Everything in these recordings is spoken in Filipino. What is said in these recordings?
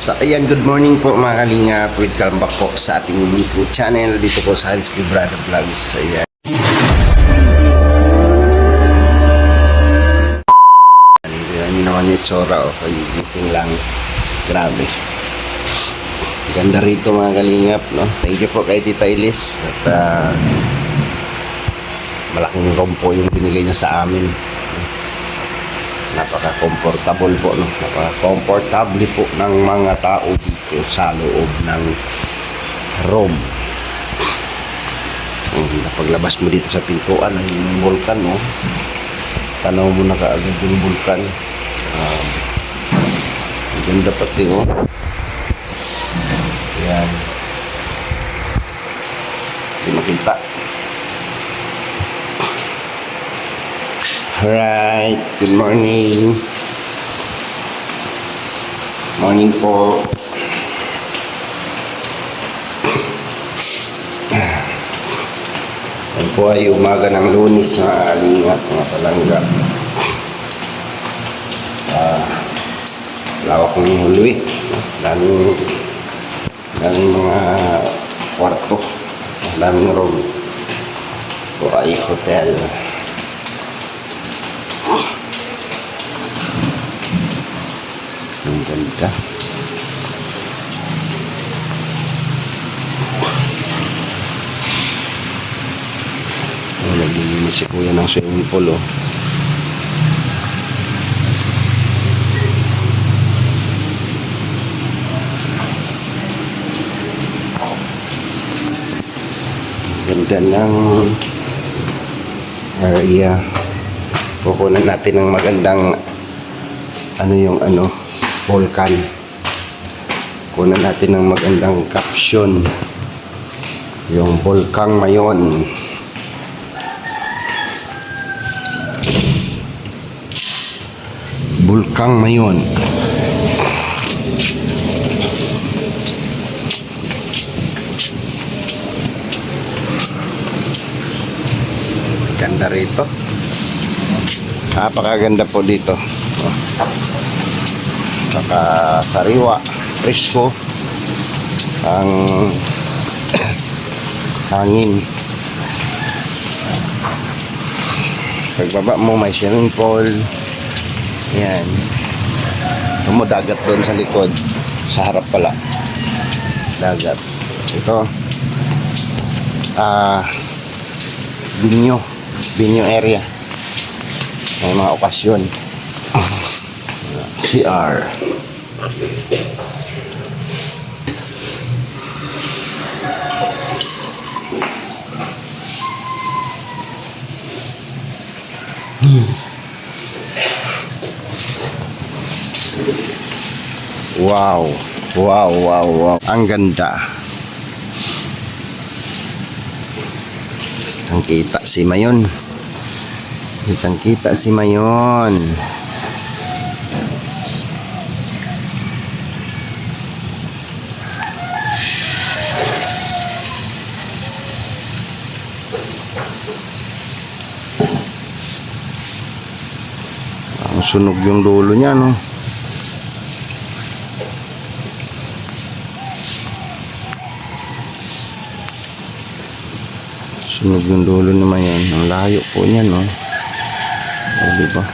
So ayan, good morning po mga kalingap. Welcome back po sa ating YouTube channel dito po sa Hans Librado Vlogs. Ayan. Hindi naman yung tsura o gising lang. Grabe. Ganda rito mga kalingap, no? Thank you po kay Tita Ilis. At malaking room po yung binigay niya sa amin. Napaka-comfortable po, no? Napaka-comfortable po ng mga tao dito sa loob ng room. Paglabas mo dito sa pintuan, ay yung vulkan, no? Tanaw mo na kaagad yung vulkan. Ganda pati, oh. Ayan. Hindi makita. Alright, good morning. Morning po. Yan po ay umaga ng Lunes na alingap mga palangga. Lawak ng hulwi. Daming mga kwarto. Daming room. Ito ay hotel. Ang ganda. Naglilinis si kuya ng swimming pool, oh. Ganda ng area. Kukunan natin ng magandang volcan. Kunan natin ng magandang caption. Yung Volcang Mayon. Volcang Mayon. Ganda rito. Napakaganda po dito. Sariwa, presko ang hangin. Pagbaba mo may swimming pool. Yan. Dagat doon sa likod. Sa harap pala. Dagat. Ito. Binyo area. May mga okasyon. CR. Wow. Ang ganda. Ang kita si Mayon. Kitang-kita si Mayon. Ang sunog yung dulo niya, no? Sunog yung dulo naman yan. Ang layo po niya, no? O, diba?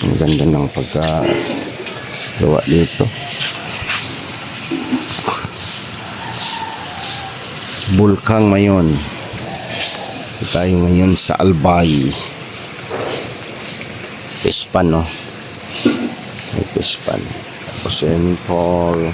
Ang ganda ng pagkagawa dito. Volcang Mayon. Tayo ngayon sa Albay. Pispan, no? May pispan. Tapos swimming pool.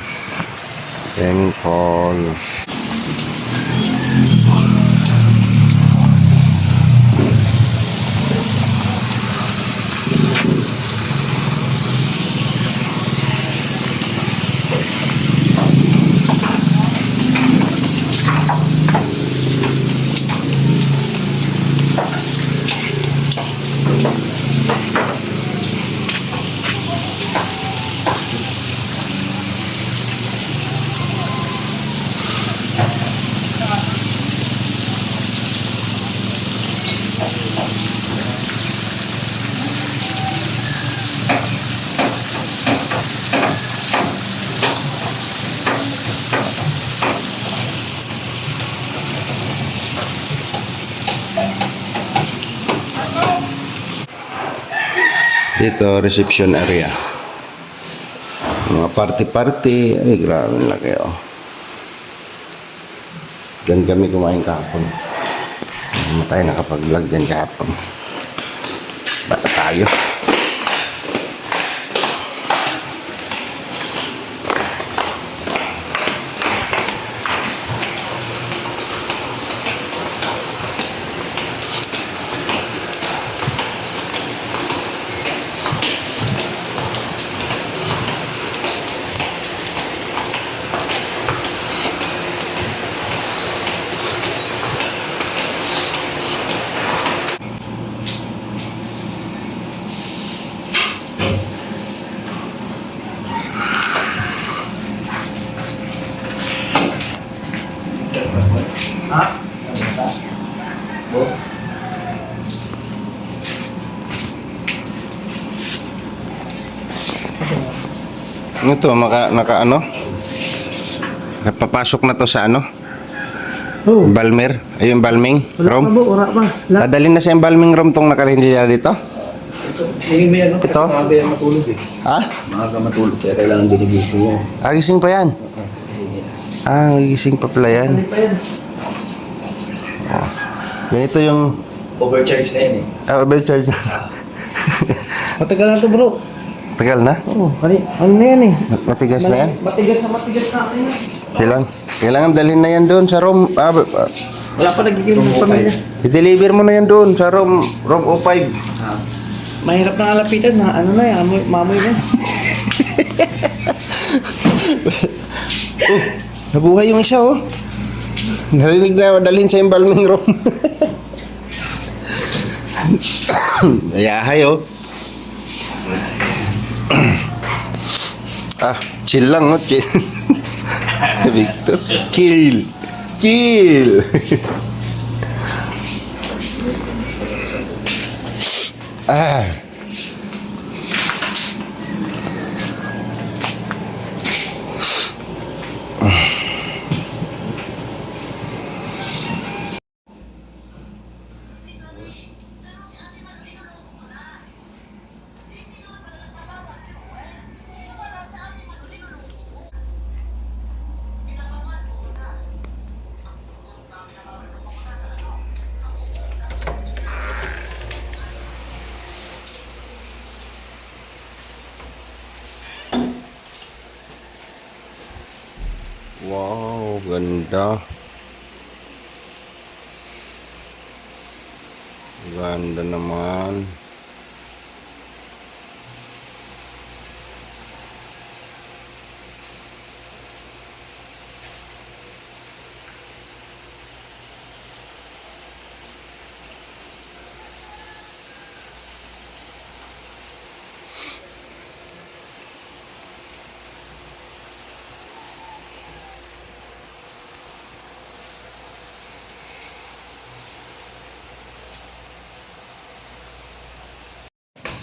Dito, reception area. Mga party-party. Ay, grabe na kayo. Diyan kami kumain kahapon. Hindi tayo nakapag-vlog dyan kahapon. Bata tayo. Ano to, naka ano? Napapasok na to sa ano? Oh, Balmer? Ayun, Balming wala pa room? po, wala pa. Dadalhin na sa yung Balming room tong nakalindi na dito? Hindi may ano, Ito? maaga yan matulog eh. Ha? Maaga matulog, kaya kailangan dinigising yan. Gising pa yan? Gising pa pala yan. Ano pa yan? Ganito yung Overcharge na yan eh. overcharge. Matagal na to bro. Tagal na? Oo, ano na yan eh. Matigas na yan? Matigas na akin na. Kailangan dalhin na yan doon sa room. Wala pa nagiging ng pamilya. I-deliver mo na yan doon sa room 05. Mahirap na alapitan na ano na yan, mamoy na. Nabuhay yung isa oh. Narinig na dalhin sa embalming room. Ayahay oh. Chill lang oh, chill. Victor, chill. Chill. Wow, ganda. Ganda naman.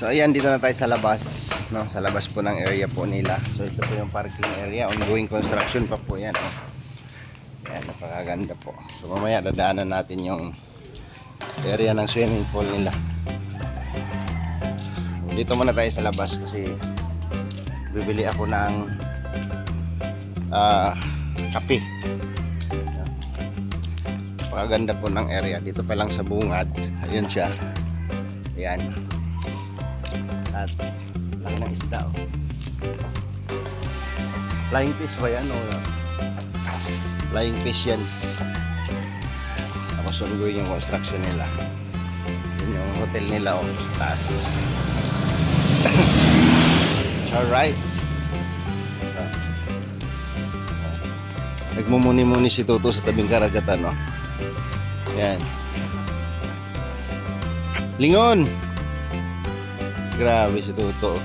So ayan, dito na tayo sa labas, no? Sa labas po ng area po nila. So ito po yung parking area, ongoing construction pa po yan, oh. Ayan, napakaganda po. So mamaya dadaanan natin yung area ng swimming pool nila. Dito muna tayo sa labas kasi bibili ako ng kape. Napakaganda po ng area. Dito pa lang sa bungad. Ayun siya. Ayan. At laki ng isda oh. Flying fish ba yan o flying fish yan. Tapos ongoing yung construction nila. Yun yung hotel nila o sa taas. Alright. Nagmumuni-muni si Toto sa tabing karagatan oh. Yan. Lingon. Grabe si Toto.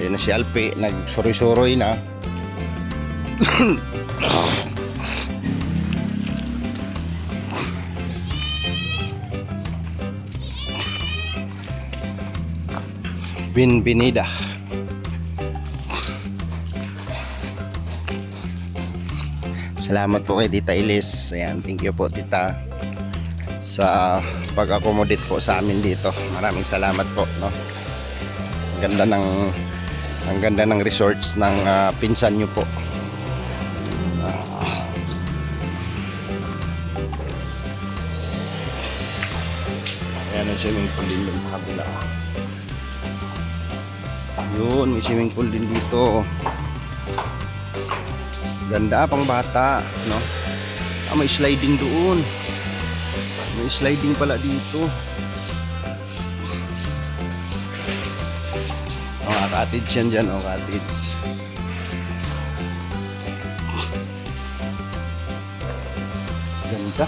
Ayun na si Alpi, nagsuroy-suroy na. Bienvenida. Salamat po kay Tita Ilis. Ayan, thank you po Tita sa pag-accommodate po sa amin dito. Maraming salamat po, no. Ang ganda ng resorts ng pinsan nyo po. Ayan ang swimming pool din dun sa kabila. Yun, may swimming pool din dito. Ganda, pang bata, no? May sliding doon. May sliding pala dito. Cottage yan dyan, cottage. Ganda.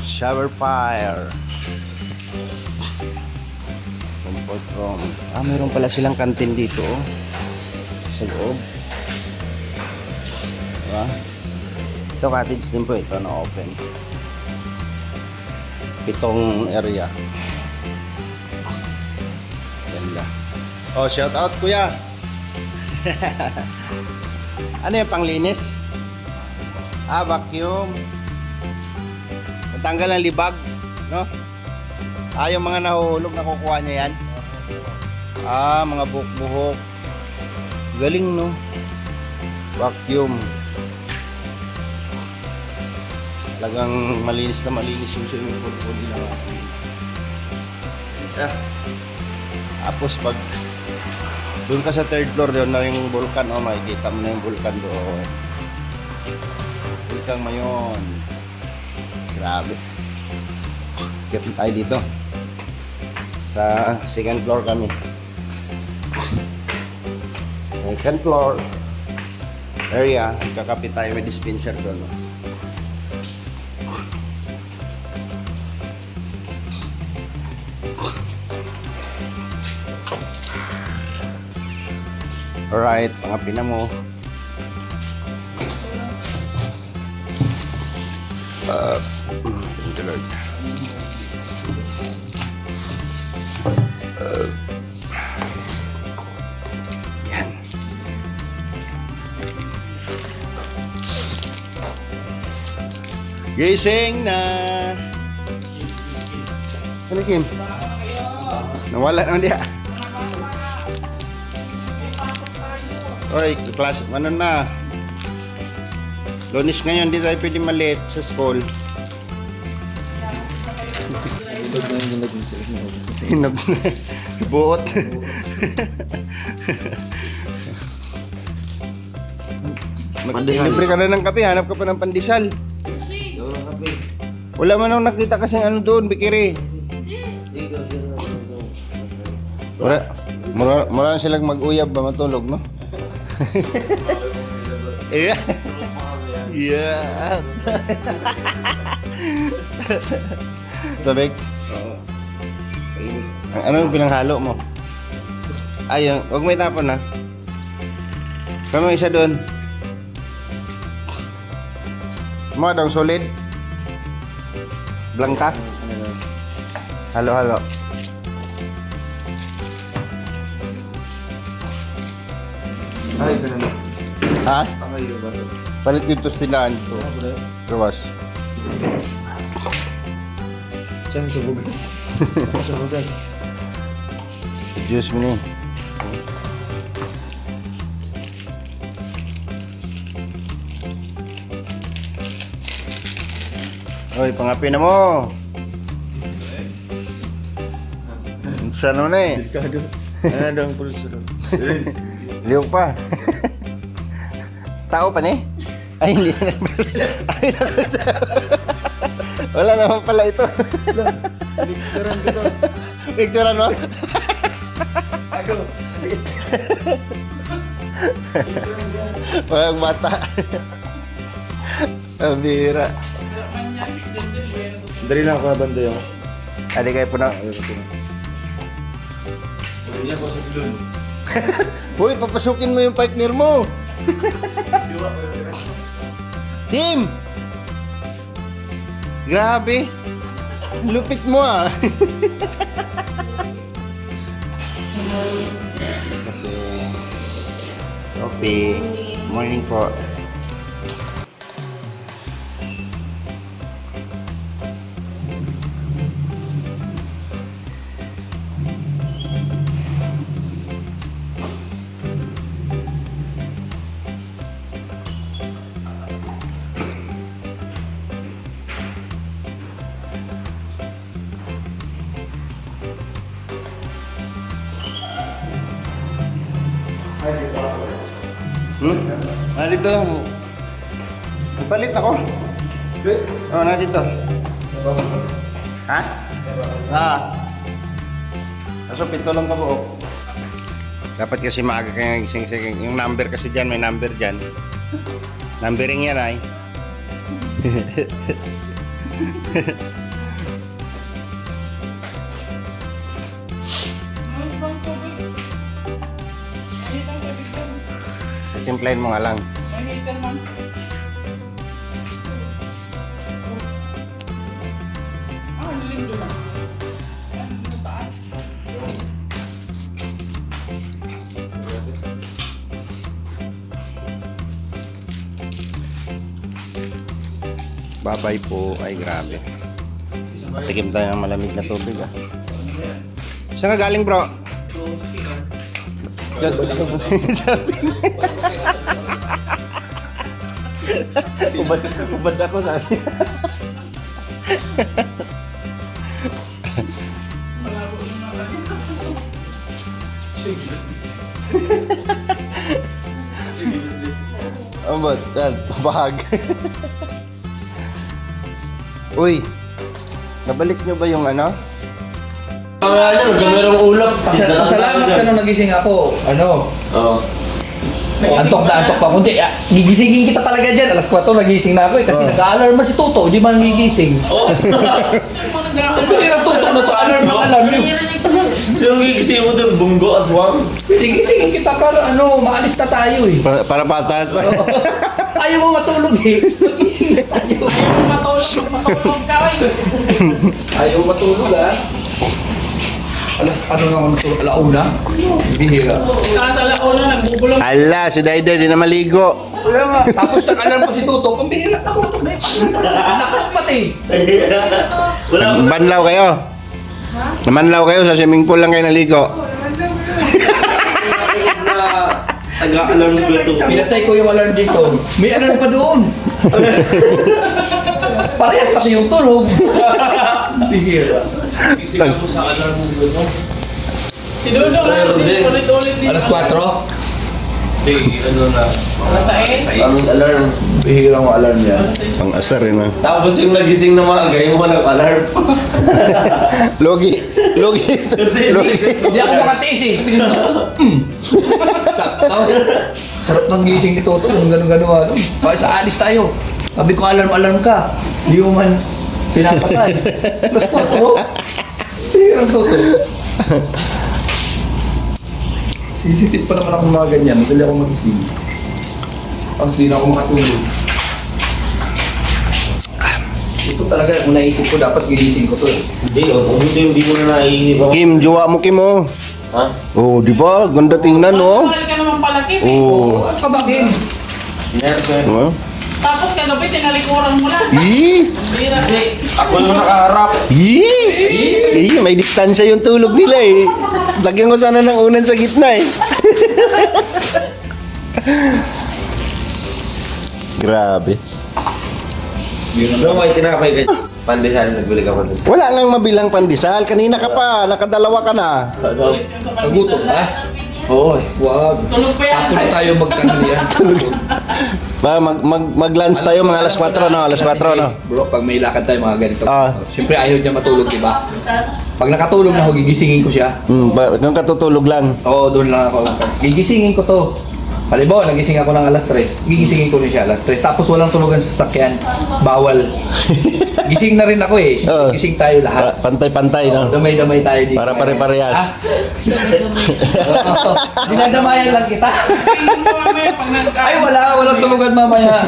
Shower fire. Comfort room. Mayroon pala silang kantin dito, oh. Sa loob. Diba? Ito cottage din po ito na open. 7 area. Ganda. Oh, shout out kuya. Ano yung panglinis? Vacuum. Tanggal ang libag, no? Yung mga nahuhulog nakukuha niya yan. Mga buhok-buhok. Galing, no? Vacuum. Talagang malinis na malinis yung swimming pool po nila. Tapos pag doon ka sa 3rd floor, doon na yung vulkan, makikita mo na yung vulkan doon. Vulkan mo yun. Grabe. Kaya tayo dito. Sa 2nd floor kami. 2nd floor area. Kakapit tayo may dispenser doon. Alright, pangapin na mo. Yan. Gising na. Ano Kim? Nawala naman dia. Oy, class, ano na? Lunes ngayon, di tayo pwede maliit sa school. Hinog na. Buot. Libre ka na ng kape, hanap ka pa ng pandesal. Wala man akong nakita kasing ano doon, bikiri. Mura silang mag-uyab ba matulog, no? Iya. Yeah. Tabik. Ano yung pinanghalo mo? Ayun, huwag may tapon na. Kano isa doon? Mga daw solid. Blanca. Halo-halo. Ay, ganun. Ha? Ay, ba? Palit dito stilaan ko. Gawas. Saan sa bugay? Sa bugay. Juice mo ni. Oy, pangapi na mo. Saan mo na eh? Delikado. Ano daw ang pulso daw? Liyog pa. Tao pa ni? Ay, hindi na. Ay, wala naman pala ito. Picturean ko daw. Picturean mo? Ako. Walang bata. Bira. Dari lang ako banda yung. Adi kayo po na. Niya ko sa bilon. Hoy, papasukin mo yung partner mo. Tim! Grabe. Lupit mo ah. Coffee. Morning po. Dito. Palit ako. Oh, dito. Ha? Kaso pito lang ka po. Dapat kasi maaga kaya gising. Yung number kasi dyan, may number dyan. Numbering yan ay. Timplahin mo nga lang. Babay po. Ay grabe. Patikim tayo ng malamig na tubig ah. Saan ka galing bro? Ubad ako sabi. Ubad, yan, bahag. Uy, nabalik nyo ba yung ano? Merong ulap. Pasalamat ka nung nagising ako. Ano? Oo. Antok pa. Kundi, gigisingin kita talaga dyan. Alas 4 nagising na ako eh. Kasi nag-a-alarm si Toto. Di man gigising. Oo. Hindi na Toto na to. Alarm yun. Sino gigising mo doon? Bunggo, aswang? Gigisingin kita para ano, maalis na tayo eh. Para patas. Ayaw mo matulog eh. Magising na tayo. Matulog ka eh. Ayaw matulog ah. Alas ano na ako natulog? Alauna? Bihira. Alauna, nagbubulong. Ala, si Dayday di na maligo. Wala nga. Tapos nag-alarm pa si Toto. Pambihira na Toto. Lakas pati. Banlaw kayo. Namanlaw kayo sa swimming pool lang kayo naligo. Taga-alarm ko ito. Pinatay ko yung alarm dito. May alarm pa doon. Parehas pati yung tulog. Bihira. Gising mo sa alarm mo doon. Si Dudong, ulit-ulit dito. Alas 4? Hindi, ano na. Alas 6. Ang alarm. Bihira ang alarm yan. Pang asar yun ah. Tapos yung nagising na maaga, yung mga nag-alarm. Logi. Kasi Hindi ako makatiis eh. Tapos, sarap ng gising ni Toto. Yung gano'n-gano'n ano. Bakit sa alis tayo? Sabi ko alarm ka. Di mo man pinapatay. Tapos Toto. Bihira ang Toto. Sisipit pa naman ako ng mga ganyan. Madali ako magising. Tapos di na ako makatulog. Ito talaga, kung naisip ko, dapat gigising ko to eh. hindi mo na naiisip. Kim, jowa mo Kim oh. Ha? Oh, di ba? Ganda tingnan oh. Mahal ka naman pala, Kim. Oh. Ano ka ba, Kim? Oh. Tapos kagabi, tinalikuran mo lang. Ih! Bira. Ako yung nakaharap. Ih! May distansya yung tulog nila eh. Lagyan ko sana ng unan sa gitna eh. Grabe. Doon may tinapay ka. Pandesal, nagbili ka pa doon. Wala nang mabilang pandesal. Kanina ka pa. Nakadalawa ka na. Ulit yung sa Nagutom ka? Oo. Wag. Tulog pa yan. Tapos na tayo magtanghalian. Ba, mag-lunch tayo mga alas 4 no? Alas 4 no? Bro, pag may lakad tayo mga ganito. Ah. Siyempre ayaw niya matulog, di ba? Pag nakatulog na ako, gigisingin ko siya. Nung katutulog lang. Oo, doon lang ako. Gigisingin ko to. Halimbawa, nagising ako ng alas 3. Gigisingin ko na siya alas 3. Tapos walang tulugan sa sasakyan. Bawal. Gising na rin ako eh. Oo. Gising tayo lahat. Pantay-pantay no? Damay-damay tayo dito. Para pare-parehas. Ah? Oo. Dinadamayan lang kita. Tingin mo mamaya pag Ay, walang tulugan mamaya.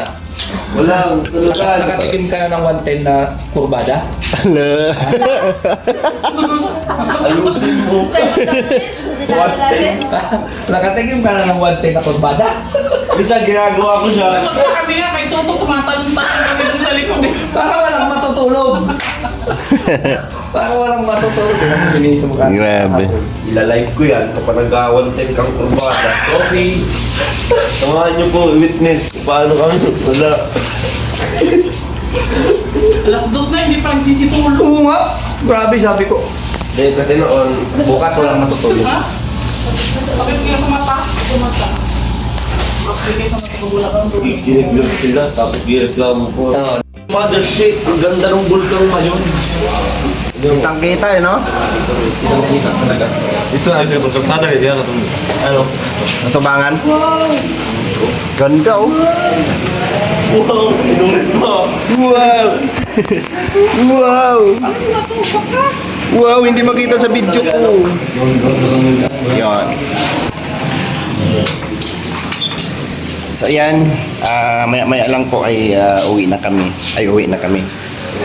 Walang tulugan. Nakatikim ka na ng 110 na kurbada? Ala. Ayusin mo. Nakatikim ka na ng 110 na kurbada? Bisa ginagawa ko siya. Pagka kami nga kay Toto, tumatalon-talon kami dun sa likod eh. Para walang matutulog. Para walang matutulog. Tingnan mo, binigay sa mukha. Grabe. Ilalive ko yan kapag nag-110 kang kurbada. Okay. Samahan niyo po, witness. Paano kami? Wala. Alas 2 na, hindi pa nagsisitulog. Oo nga. Grabe, sabi ko. Dahil kasi noon, Bukas walang matutulog. Ha? Bakit kaya sa mata? Tumata. Bakit kaya sa mata kabulak ang dumi? giniglag sila. Tapos gireklamo ko. Oo. Mothership, ang ganda ng bulkang mayon. Kitang kita eh, no? Ito na ito, kalsada eh. Diyan ano? Natubangan. Ganda oh. Wow, inulit mo. Wow! Wow! Wow, hindi makita sa video ko. Yan. So ayan, maya-maya lang po ay uwi na kami.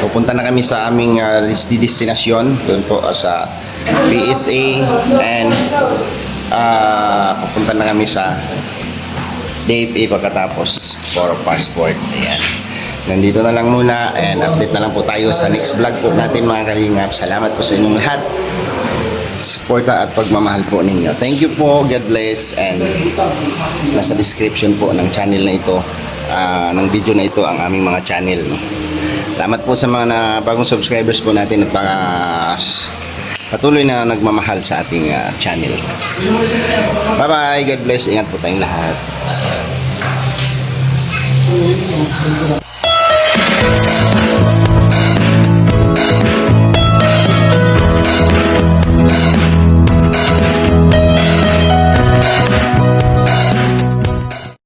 Pupunta na kami sa aming destinasyon. Doon po sa PSA and pupunta na kami sa date A pagkatapos for passport. Ayan. Nandito na lang muna and update na lang po tayo sa next vlog po natin mga kalingap. Salamat po sa inyong lahat. Suporta at pagmamahal po ninyo. Thank you po. God bless. And nasa description po ng channel na ito, ng video na ito, ang aming mga channel. Salamat po sa mga bagong subscribers po natin at patuloy na nagmamahal sa ating channel. Bye-bye. God bless. Ingat po tayong lahat.